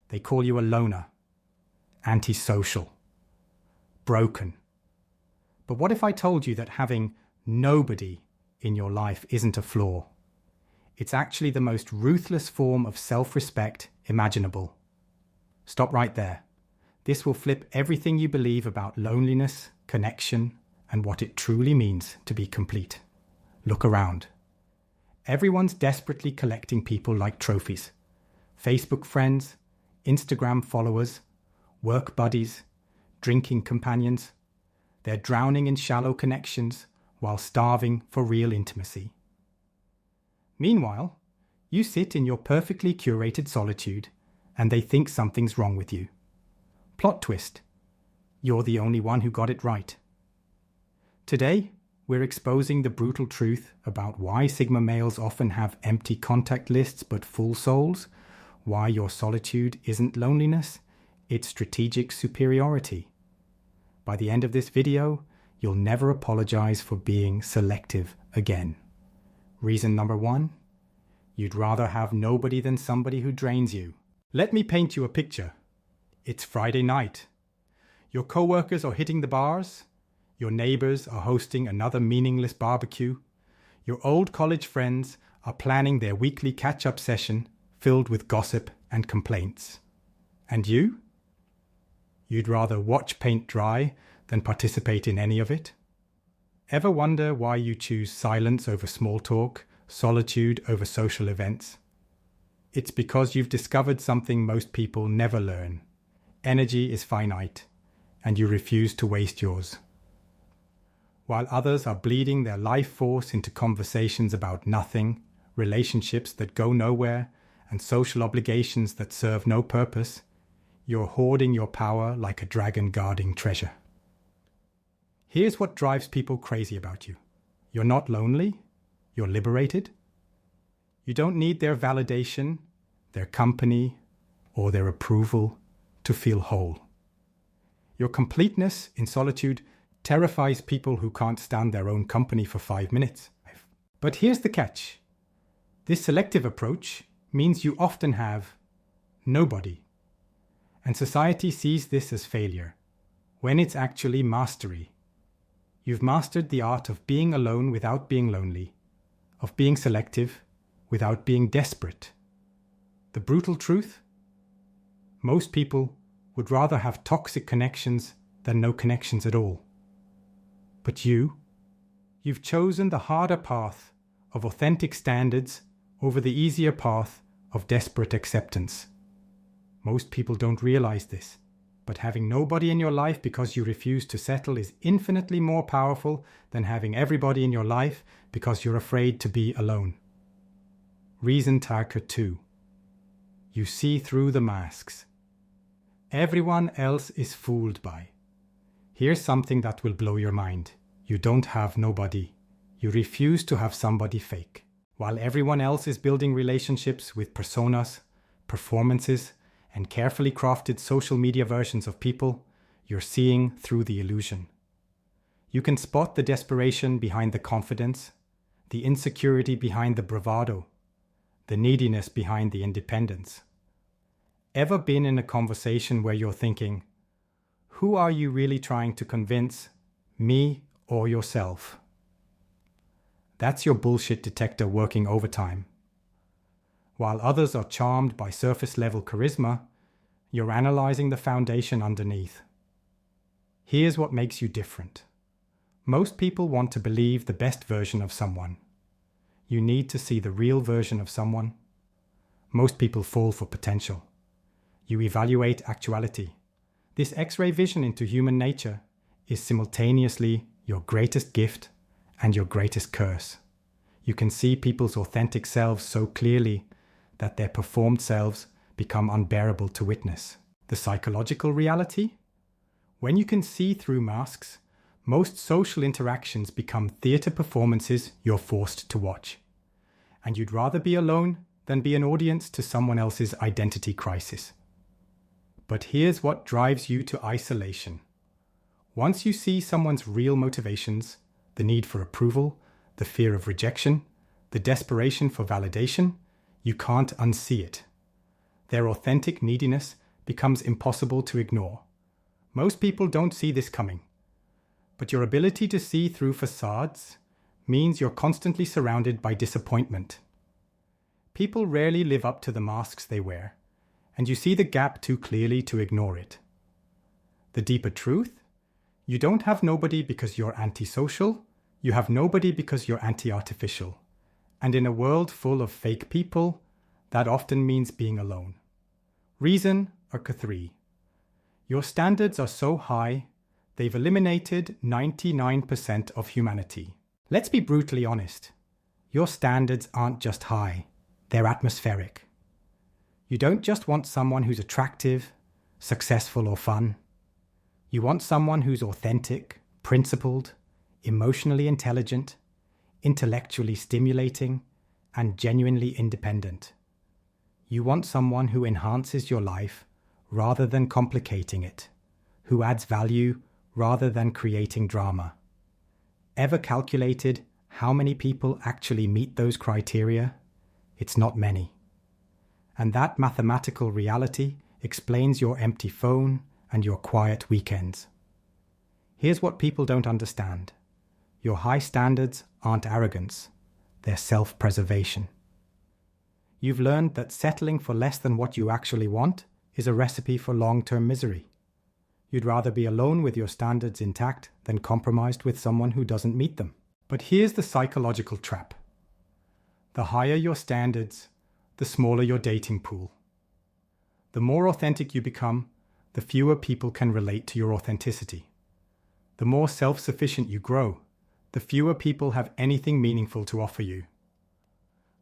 They call you a loner, antisocial, broken. But what if I told you that having nobody in your life isn't a flaw? It's actually the most ruthless form of self-respect imaginable. Stop right there. This will flip everything you believe about loneliness, connection, and what it truly means to be complete. Look around. Everyone's desperately collecting people like trophies. Facebook friends, Instagram followers, work buddies, drinking companions. They're drowning in shallow connections while starving for real intimacy. Meanwhile, you sit in your perfectly curated solitude and they think something's wrong with you. Plot twist. You're the only one who got it right. Today, we're exposing the brutal truth about why Sigma males often have empty contact lists but full souls, why your solitude isn't loneliness, it's strategic superiority. By the end of this video, you'll never apologize for being selective again. Reason number 1, you'd rather have nobody than somebody who drains you. Let me paint you a picture. It's Friday night. Your coworkers are hitting the bars. Your neighbors are hosting another meaningless barbecue. Your old college friends are planning their weekly catch-up session filled with gossip and complaints. And you? You'd rather watch paint dry than participate in any of it? Ever wonder why you choose silence over small talk, solitude over social events? It's because you've discovered something most people never learn. Energy is finite, and you refuse to waste yours. While others are bleeding their life force into conversations about nothing, relationships that go nowhere, and social obligations that serve no purpose, you're hoarding your power like a dragon guarding treasure. Here's what drives people crazy about you. You're not lonely. You're liberated. You don't need their validation, their company, or their approval to feel whole. Your completeness in solitude terrifies people who can't stand their own company for 5 minutes. But here's the catch. This selective approach means you often have nobody. And society sees this as failure, when it's actually mastery. You've mastered the art of being alone without being lonely, of being selective without being desperate. The brutal truth? Most people would rather have toxic connections than no connections at all. But you've chosen the harder path of authentic standards over the easier path of desperate acceptance. Most people don't realize this, but having nobody in your life because you refuse to settle is infinitely more powerful than having everybody in your life because you're afraid to be alone. Reason Tarker 2. You see through the masks. Everyone else is fooled by. Here's something that will blow your mind. You don't have nobody. You refuse to have somebody fake. While everyone else is building relationships with personas, performances, and carefully crafted social media versions of people, you're seeing through the illusion. You can spot the desperation behind the confidence, the insecurity behind the bravado, the neediness behind the independence. Ever been in a conversation where you're thinking, who are you really trying to convince, me or yourself? That's your bullshit detector working overtime. While others are charmed by surface-level charisma, you're analyzing the foundation underneath. Here's what makes you different. Most people want to believe the best version of someone. You need to see the real version of someone. Most people fall for potential. You evaluate actuality. This X-ray vision into human nature is simultaneously your greatest gift and your greatest curse. You can see people's authentic selves so clearly that their performed selves become unbearable to witness. The psychological reality? When you can see through masks, most social interactions become theatre performances you're forced to watch. And you'd rather be alone than be an audience to someone else's identity crisis. But here's what drives you to isolation. Once you see someone's real motivations, the need for approval, the fear of rejection, the desperation for validation, you can't unsee it. Their authentic neediness becomes impossible to ignore. Most people don't see this coming. But your ability to see through facades means you're constantly surrounded by disappointment. People rarely live up to the masks they wear, and you see the gap too clearly to ignore it. The deeper truth? You don't have nobody because you're antisocial, you have nobody because you're anti-artificial. And in a world full of fake people, that often means being alone. Reason or K3. Your standards are so high, they've eliminated 99% of humanity. Let's be brutally honest. Your standards aren't just high, they're atmospheric. You don't just want someone who's attractive, successful or fun. You want someone who's authentic, principled, emotionally intelligent, intellectually stimulating, and genuinely independent. You want someone who enhances your life rather than complicating it, who adds value rather than creating drama. Ever calculated how many people actually meet those criteria? It's not many. And that mathematical reality explains your empty phone and your quiet weekends. Here's what people don't understand. Your high standards aren't arrogance, they're self-preservation. You've learned that settling for less than what you actually want is a recipe for long-term misery. You'd rather be alone with your standards intact than compromised with someone who doesn't meet them. But here's the psychological trap. The higher your standards, the smaller your dating pool. The more authentic you become, the fewer people can relate to your authenticity. The more self-sufficient you grow, the fewer people have anything meaningful to offer you.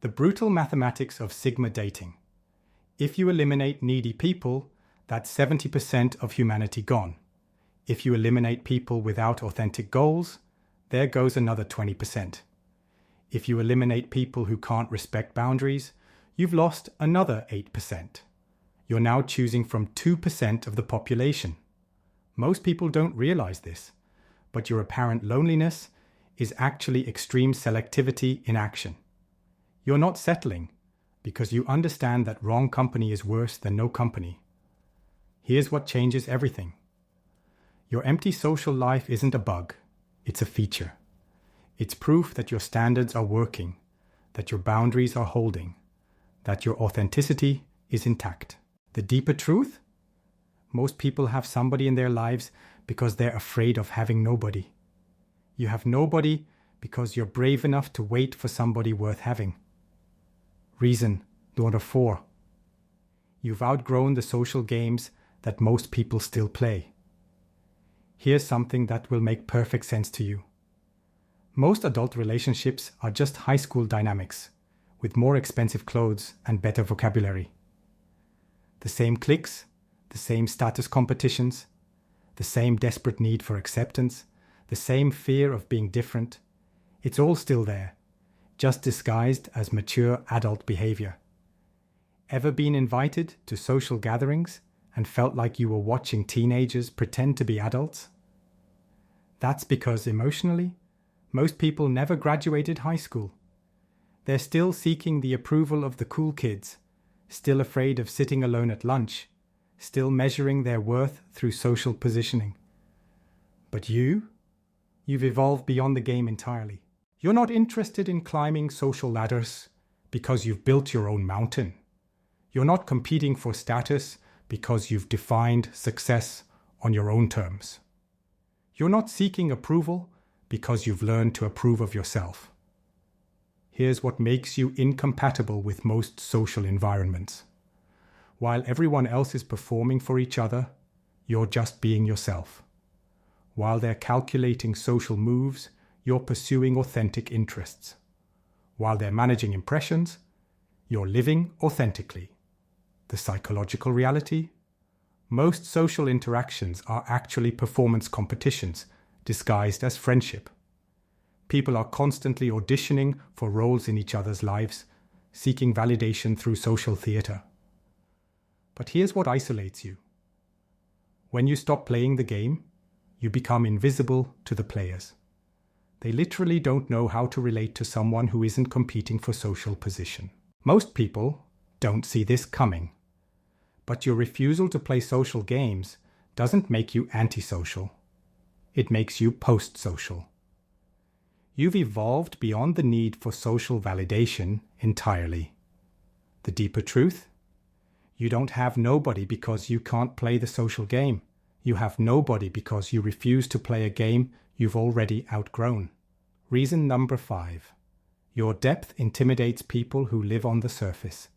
The brutal mathematics of Sigma dating. If you eliminate needy people, that's 70% of humanity gone. If you eliminate people without authentic goals, there goes another 20%. If you eliminate people who can't respect boundaries, you've lost another 8%. You're now choosing from 2% of the population. Most people don't realize this, but your apparent loneliness is actually extreme selectivity in action. You're not settling because you understand that wrong company is worse than no company. Here's what changes everything. Your empty social life isn't a bug, it's a feature. It's proof that your standards are working, that your boundaries are holding, that your authenticity is intact. The deeper truth? Most people have somebody in their lives because they're afraid of having nobody. You have nobody because you're brave enough to wait for somebody worth having. Reason number 4. You've outgrown the social games that most people still play. Here's something that will make perfect sense to you. Most adult relationships are just high school dynamics, with more expensive clothes and better vocabulary. The same cliques, the same status competitions, the same desperate need for acceptance, the same fear of being different. It's all still there, just disguised as mature adult behavior. Ever been invited to social gatherings and felt like you were watching teenagers pretend to be adults? That's because emotionally, most people never graduated high school. They're still seeking the approval of the cool kids, still afraid of sitting alone at lunch, still measuring their worth through social positioning. But you've evolved beyond the game entirely. You're not interested in climbing social ladders because you've built your own mountain. You're not competing for status because you've defined success on your own terms. You're not seeking approval because you've learned to approve of yourself. Here's what makes you incompatible with most social environments. While everyone else is performing for each other, you're just being yourself. While they're calculating social moves, you're pursuing authentic interests. While they're managing impressions, you're living authentically. The psychological reality? Most social interactions are actually performance competitions disguised as friendship. People are constantly auditioning for roles in each other's lives, seeking validation through social theater. But here's what isolates you. When you stop playing the game, you become invisible to the players. They literally don't know how to relate to someone who isn't competing for social position. Most people don't see this coming. But your refusal to play social games doesn't make you antisocial. It makes you post-social. You've evolved beyond the need for social validation entirely. The deeper truth? You don't have nobody because you can't play the social game. You have nobody because you refuse to play a game you've already outgrown. Reason number 5. Your depth intimidates people who live on the surface.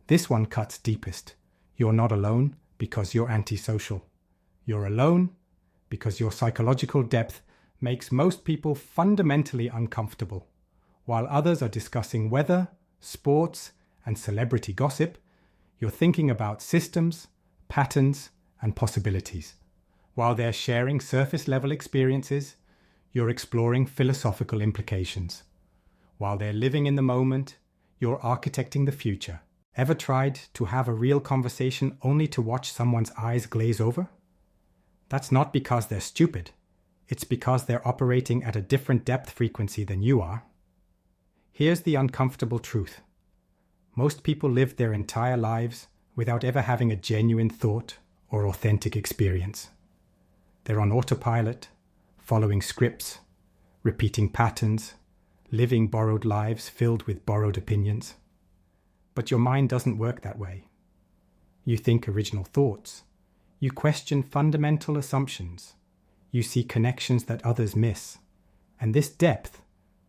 This one cuts deepest. You're not alone because you're antisocial. You're alone because your psychological depth makes most people fundamentally uncomfortable. While others are discussing weather, sports, and celebrity gossip, you're thinking about systems, patterns, and possibilities. While they're sharing surface-level experiences, you're exploring philosophical implications. While they're living in the moment, you're architecting the future. Ever tried to have a real conversation only to watch someone's eyes glaze over? That's not because they're stupid. It's because they're operating at a different depth frequency than you are. Here's the uncomfortable truth. Most people live their entire lives without ever having a genuine thought or authentic experience. They're on autopilot, following scripts, repeating patterns, living borrowed lives filled with borrowed opinions. But your mind doesn't work that way. You think original thoughts. You question fundamental assumptions. You see connections that others miss. And this depth,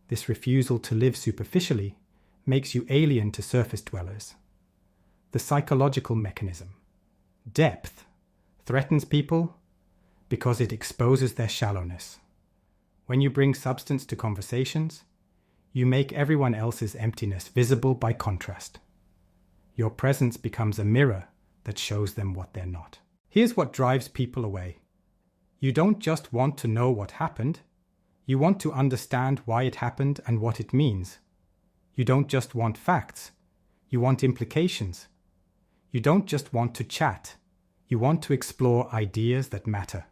this refusal to live superficially, makes you alien to surface dwellers. The psychological mechanism. Depth threatens people because it exposes their shallowness. When you bring substance to conversations, you make everyone else's emptiness visible by contrast. Your presence becomes a mirror that shows them what they're not. Here's what drives people away. You don't just want to know what happened, you want to understand why it happened and what it means. You don't just want facts, you want implications. You don't just want to chat, you want to explore ideas that matter.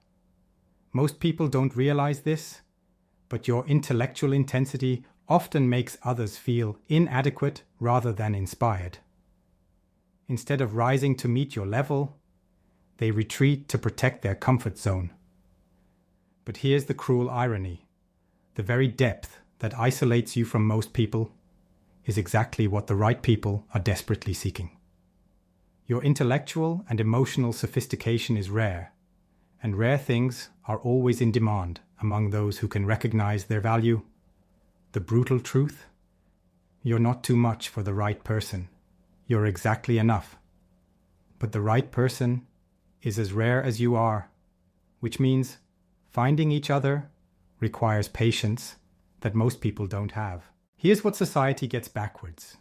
Most people don't realize this, but your intellectual intensity often makes others feel inadequate rather than inspired. Instead of rising to meet your level, they retreat to protect their comfort zone. But here's the cruel irony. The very depth that isolates you from most people is exactly what the right people are desperately seeking. Your intellectual and emotional sophistication is rare, and rare things are always in demand among those who can recognize their value. The brutal truth? You're not too much for the right person. You're exactly enough. But the right person is as rare as you are, which means finding each other requires patience that most people don't have. Here's what society gets backwards.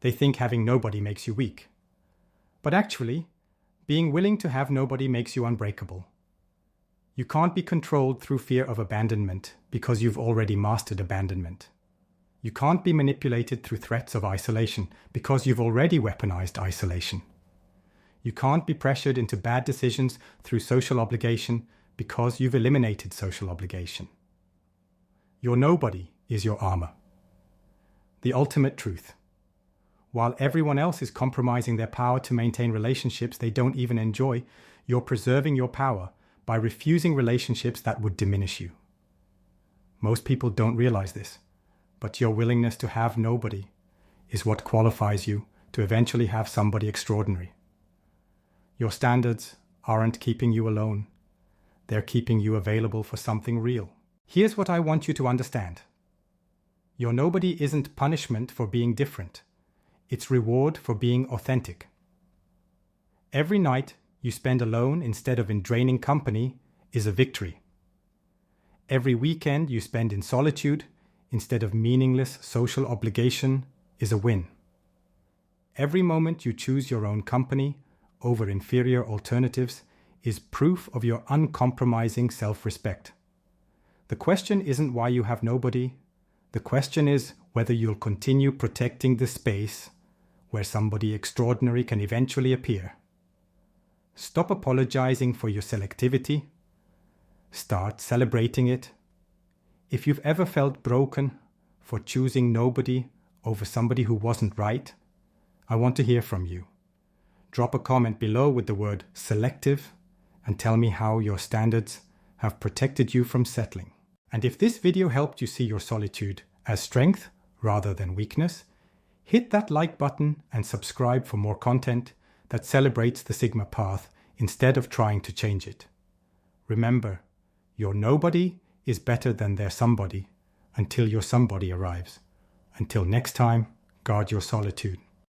They think having nobody makes you weak. But actually, being willing to have nobody makes you unbreakable. You can't be controlled through fear of abandonment because you've already mastered abandonment. You can't be manipulated through threats of isolation because you've already weaponized isolation. You can't be pressured into bad decisions through social obligation because you've eliminated social obligation. Your nobody is your armor. The ultimate truth. While everyone else is compromising their power to maintain relationships they don't even enjoy, you're preserving your power by refusing relationships that would diminish you. Most people don't realize this, but your willingness to have nobody is what qualifies you to eventually have somebody extraordinary. Your standards aren't keeping you alone. They're keeping you available for something real. Here's what I want you to understand. Your nobody isn't punishment for being different. It's reward for being authentic. Every night you spend alone instead of in draining company is a victory. Every weekend you spend in solitude instead of meaningless social obligation is a win. Every moment you choose your own company over inferior alternatives is proof of your uncompromising self-respect. The question isn't why you have nobody. The question is whether you'll continue protecting the space where somebody extraordinary can eventually appear. Stop apologizing for your selectivity. Start celebrating it. If you've ever felt broken for choosing nobody over somebody who wasn't right, I want to hear from you. drop a comment below with the word selective and tell me how your standards have protected you from settling. And if this video helped you see your solitude as strength rather than weakness, hit that like button and subscribe for more content that celebrates the Sigma path instead of trying to change it. Remember, your nobody is better than their somebody until your somebody arrives. Until next time, guard your solitude.